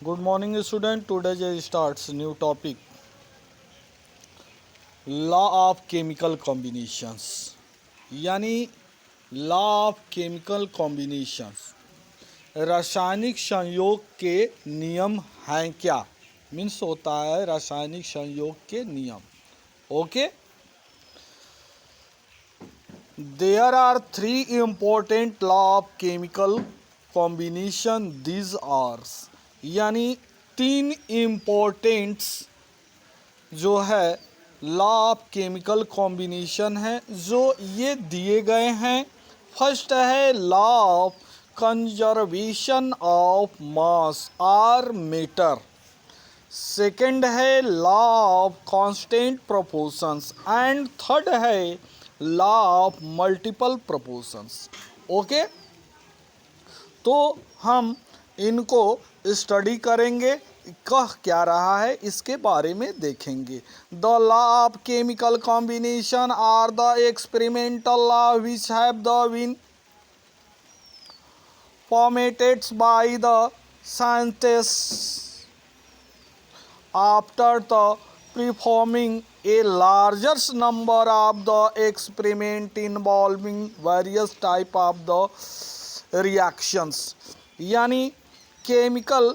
Good morning, student. Today starts new topic. Law of chemical combinations. यानी law of chemical combinations, रासायनिक संयोग के नियम हैं क्या? मीन्स होता है रासायनिक संयोग के नियम. Okay. There are three important law of chemical combination. This are, यानी तीन इम्पोर्टेंट्स जो है लॉ ऑफ केमिकल कॉम्बिनेशन है जो ये दिए गए हैं. फर्स्ट है law of conservation of mass or matter. Second है law of constant proportions and third है law of multiple proportions. Okay, तो हम इनको स्टडी करेंगे, कह क्या रहा है इसके बारे में देखेंगे. The law of chemical combination are the experimental law which have the been formated by the scientist after the performing a larger number of the experiment involving various type of the reactions. यानी chemical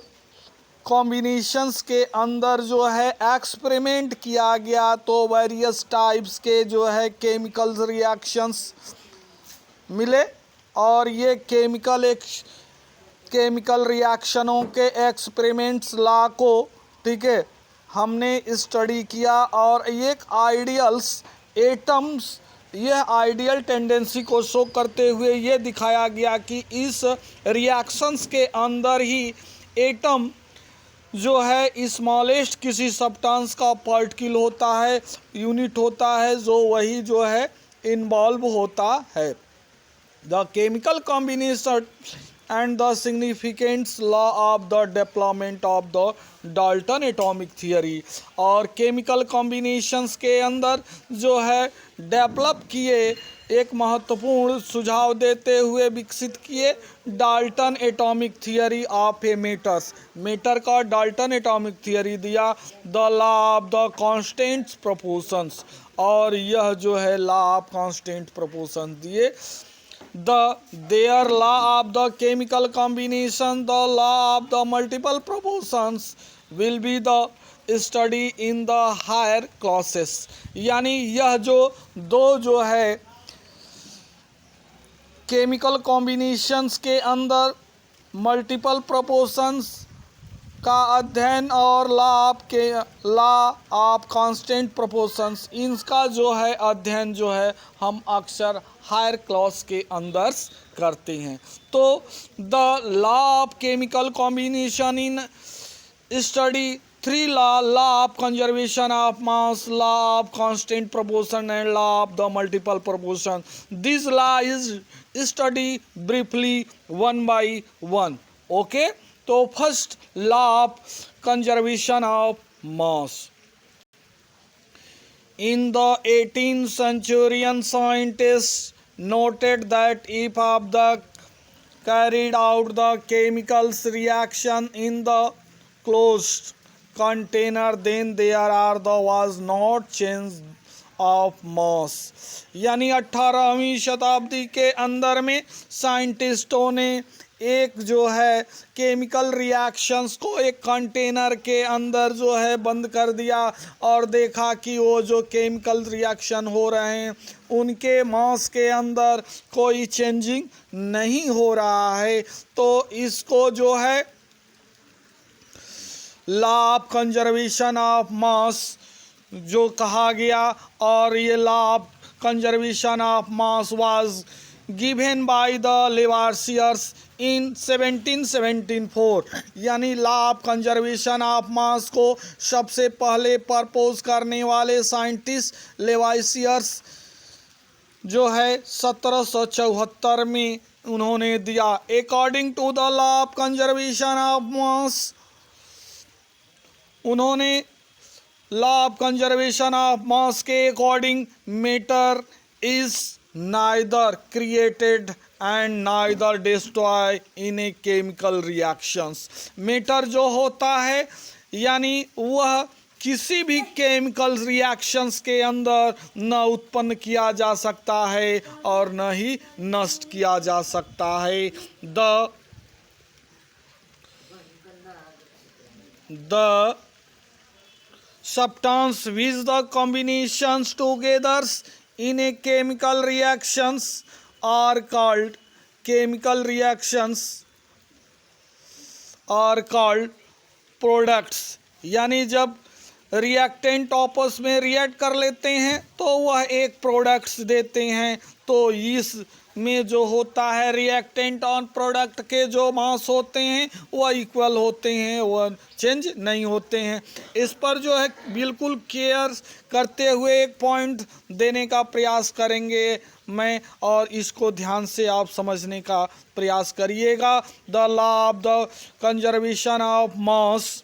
combinations के अंदर जो है experiment किया गया तो various types के जो है केमिकल रिएक्शंस मिले और ये केमिकल रिएक्शनों के एक्सपेरिमेंट्स ला को, ठीक है, हमने स्टडी किया और एक आइडियल्स एटम्स, यह आइडियल टेंडेंसी को शो करते हुए ये दिखाया गया कि इस रिएक्शंस के अंदर ही एटम जो है स्मॉलेस्ट किसी सब्सटेंस का पार्टिकल होता है, यूनिट होता है, जो वही जो है इन्वॉल्व होता है. The chemical combination and the significant law of the development of the Dalton atomic theory. और केमिकल कॉम्बिनेशंस के अंदर जो है डेवलप किए, एक महत्वपूर्ण सुझाव देते हुए विकसित किए Dalton atomic theory of a matters. Matter का डाल्टन एटॉमिक थियरी दिया. The law of the constant proportions, और यह जो है लॉ ऑफ कांस्टेंट प्रोपोर्शन दिए. Their law of the chemical combination, the law of the multiple proportions will be the study in the higher classes. यानी यह जो दो जो है केमिकल कॉम्बिनेशंस के अंदर मल्टीपल प्रोपोर्शंस का अध्ययन और लॉ ऑफ कांस्टेंट प्रोपोर्शंस, इनका जो है अध्ययन जो है हम अक्सर हायर क्लास के अंदर करते हैं. तो the law of chemical combination in study three law of conservation of mass, law of constant proportion and law of the multiple proportion. This law is study briefly one by one. Okay, तो first law of conservation of mass. In the 18th century, scientists noted that if of the carried out the chemicals reaction in the closed container, then there was not change of mass. यानी 18वीं शताब्दी के अंदर में साइंटिस्टों ने एक जो है chemical reactions को एक कंटेनर के अंदर जो है बंद कर दिया और देखा कि वो जो केमिकल रिएक्शन हो रहे हैं उनके मास के अंदर कोई चेंजिंग नहीं हो रहा है. तो इसको जो है law of conservation of mass जो कहा गया, और ये law of conservation of mass was given by the Lavoisiers in 1774. यानी law of conservation of mass को सबसे पहले प्रपोज करने वाले साइंटिस्ट लेवासियर्स जो है 1774 में उन्होंने दिया. According to the law of conservation of mass, उन्होंने law of conservation of mass के according matter is neither created and neither destroy in a chemical reactions। Matter जो होता है यानी वह किसी भी केमिकल रिएक्शंस के अंदर न उत्पन्न किया जा सकता है और न ही नष्ट किया जा सकता है। The substance which the combinations together in a chemical reactions are called products। यानी जब रिएक्टेंट आपस में रिएक्ट कर लेते हैं तो वह एक प्रोडक्ट्स देते हैं। तो इस में जो होता है रिएक्टेंट और प्रोडक्ट के जो मास होते हैं वह इक्वल होते हैं, वह चेंज नहीं होते हैं। इस पर जो है बिल्कुल केयर करते हुए एक पॉइंट देने का प्रयास करेंगे मैं, और इसको ध्यान से आप समझने का प्रयास करिएगा। The law of the conservation of mass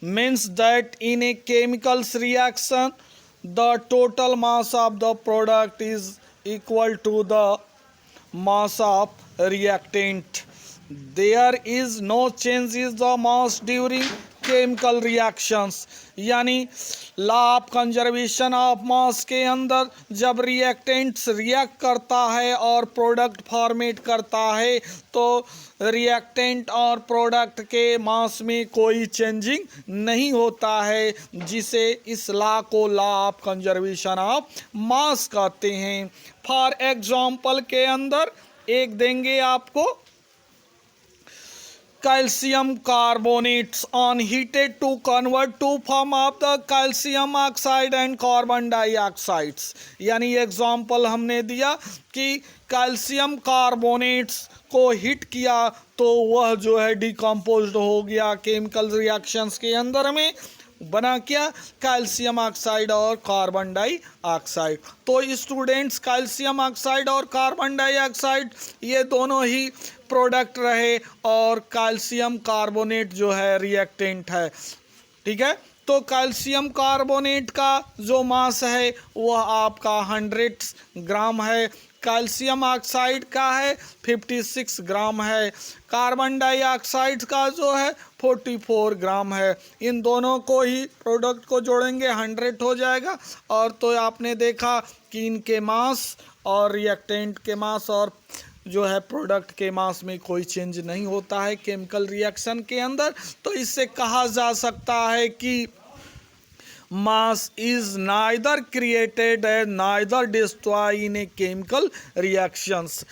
means that in a chemicals reaction the total mass of the product is equal to the mass of reactant। there is no change in the mass during chemical reactions। यानी law of conservation of mass के अंदर जब reactants react करता है और product format करता है तो रिएक्टेंट और प्रोडक्ट के मास में कोई चेंजिंग नहीं होता है, जिसे इस लॉ को लॉ ऑफ कंजर्वेशन ऑफ मास कहते हैं। फॉर एग्जाम्पल के अंदर एक देंगे आपको, calcium carbonates on heated to convert to form of the calcium oxide and carbon dioxides। यानी एग्जाम्पल हमने दिया कि कैल्शियम कार्बोनेट्स को हिट किया तो वह जो है डिकम्पोज्ड हो गया केमिकल रिएक्शंस के अंदर में, बना क्या, कैल्शियम ऑक्साइड और कार्बन डाइऑक्साइड। तो स्टूडेंट्स कैल्शियम ऑक्साइड और कार्बन डाइऑक्साइड ये दोनों ही प्रोडक्ट रहे और कैल्शियम कार्बोनेट जो है रिएक्टेंट है। ठीक है, तो कैल्शियम कार्बोनेट का जो मास है वह आपका 100 ग्राम है, कैल्शियम ऑक्साइड का है 56 ग्राम है, कार्बन डाइऑक्साइड का जो है 44 ग्राम है। इन दोनों को ही प्रोडक्ट को जोड़ेंगे 100 हो जाएगा। और तो आपने देखा कि इनके मास और रिएक्टेंट के मास और जो है प्रोडक्ट के मास में कोई चेंज नहीं होता है केमिकल रिएक्शन के अंदर। तो इससे कहा जा सकता है कि mass is neither created and neither destroyed in a chemical reactions।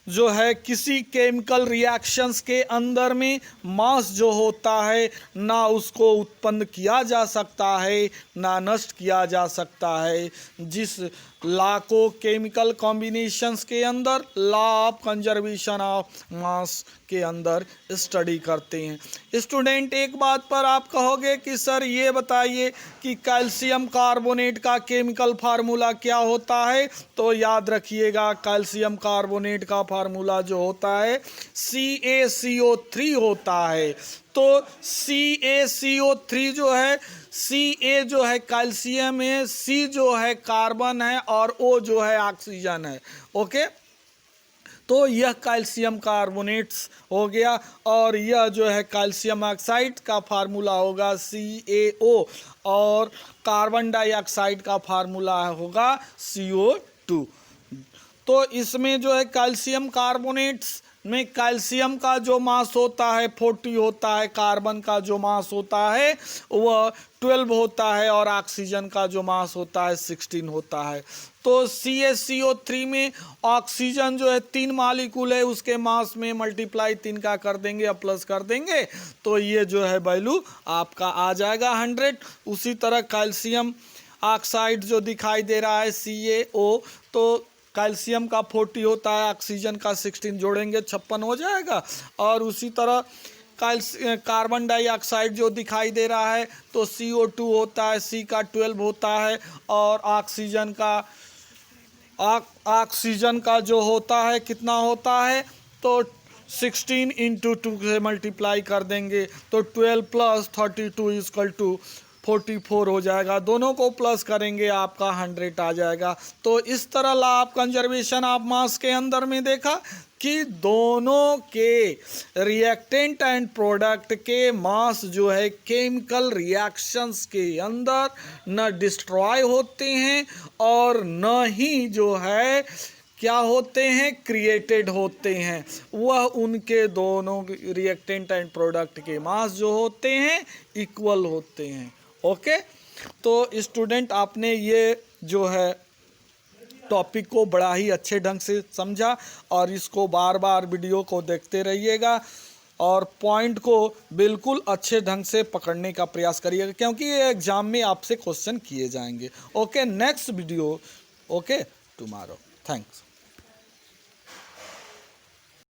जो है किसी केमिकल रिएक्शंस के अंदर में मास जो होता है ना उसको उत्पन्न किया जा सकता है ना नष्ट किया जा सकता है। जिस लॉ को केमिकल कॉम्बिनेशंस के अंदर law of conservation of mass के अंदर स्टडी करते हैं। स्टूडेंट एक बात पर आप कहोगे कि सर ये बताइए कि कैल्शियम कार्बोनेट का केमिकल फार्मूला क्या होता है। तो याद रखिएगा कैल्शियम कार्बोनेट का फार्मूला जो होता है CaCO3 होता है। तो CaCO3 जो है, Ca जो है कैल्शियम है, C जो है कार्बन है और O जो है ऑक्सीजन है। ओके, तो यह कैल्शियम कार्बोनेट्स हो गया और यह जो है कैल्शियम ऑक्साइड का फार्मूला होगा CaO और कार्बन डाइऑक्साइड का फार्मूला होगा CO2। तो इसमें जो है कैल्शियम कार्बोनेट्स में कैल्शियम का जो मास होता है 40 होता है, कार्बन का जो मास होता है वह 12 होता है और ऑक्सीजन का जो मास होता है 16 होता है। तो CaCO3 में ऑक्सीजन जो है 3 मॉलिक्यूल है, उसके मास में मल्टीप्लाई 3 का कर देंगे या प्लस कर देंगे तो ये जो है वैल्यू आपका आ जाएगा 100। उसी तरह कैल्शियम ऑक्साइड जो दिखाई दे रहा है CaO, तो कैल्शियम का 40 होता है, ऑक्सीजन का 16 जोड़ेंगे 56 हो जाएगा। और उसी तरह कार्बन डाइऑक्साइड जो दिखाई दे रहा है तो CO2 होता है, C का 12 होता है और ऑक्सीजन का जो होता है कितना होता है तो 16 × 2 से मल्टीप्लाई कर देंगे तो 12 + 32 = 44 हो जाएगा, दोनों को प्लस करेंगे आपका 100 आ जाएगा। तो इस तरह law of conservation of mass के अंदर में देखा कि दोनों के रिएक्टेंट एंड प्रोडक्ट के मास जो है केमिकल रिएक्शंस के अंदर न डिस्ट्रॉय होते हैं और न ही जो है क्या होते हैं, क्रिएटेड होते हैं। वह उनके दोनों रिएक्टेंट एंड प्रोडक्ट के मास जो होते हैं इक्वल होते हैं। ओके, तो स्टूडेंट आपने ये जो है टॉपिक को बड़ा ही अच्छे ढंग से समझा और इसको बार बार वीडियो को देखते रहिएगा और पॉइंट को बिल्कुल अच्छे ढंग से पकड़ने का प्रयास करिएगा, क्योंकि ये एग्जाम में आपसे क्वेश्चन किए जाएंगे। Okay, next video okay tomorrow. Thanks.